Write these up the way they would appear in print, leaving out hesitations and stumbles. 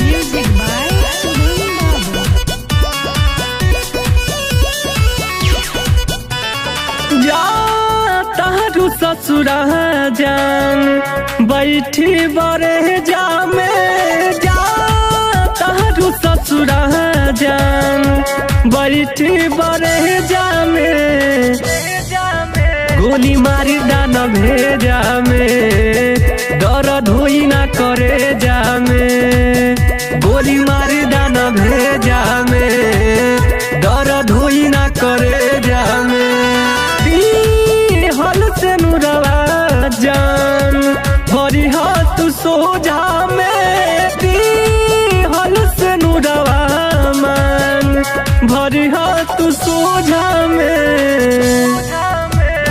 Music by Subhan Babu. जा तारू ससुरा जान बैठी बरे जामे जा तारू ससुरा जान बैठी बरे जामे गोली मारी दान भेजा में दर्द होई ना करे जामे गोली मारी दान भेजा में दर्द होई ना करे जामे हल से नुरवा जान भरी हाथ सोझा में हल से नुरवा मान भरी हाथ सोझा में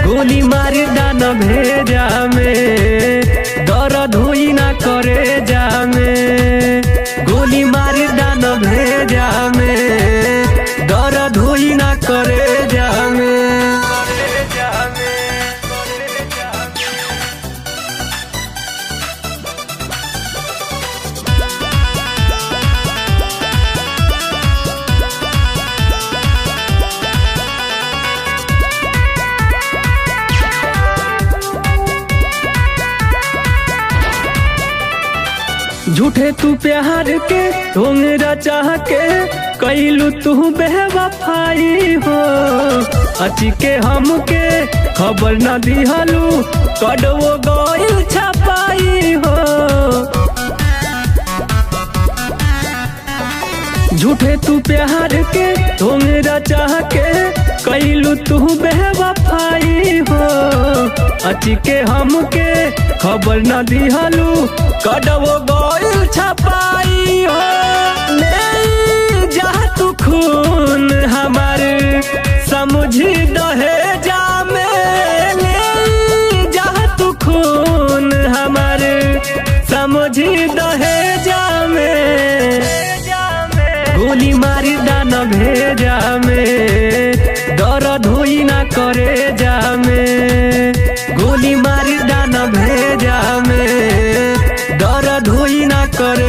गोली मारी दान भेजा में दर्द होई ना करे जामे गोली मारी दान भेजा में दर्द होई ना करे जामे झूठे तू प्यार के ढोंगरा चाह के कैलू तू बेवफाई हो अची के हमके खबर न दिहलू कड़वो गइल छपाई हो झूठे तू प्यार के ढोंगरा चाह के कैलू तू बेवफाई हो अची के हमके खबर न दिहलू कड़वो गइल छपाई हो ले जा तू खून हमार समझी दहे जामे ले जा तू खून हमार समझी दहे जामे गोली मारी दान भेजा में दर्द होई ना करे जामे गोली मारी दान भेजा में दर्द होई ना करे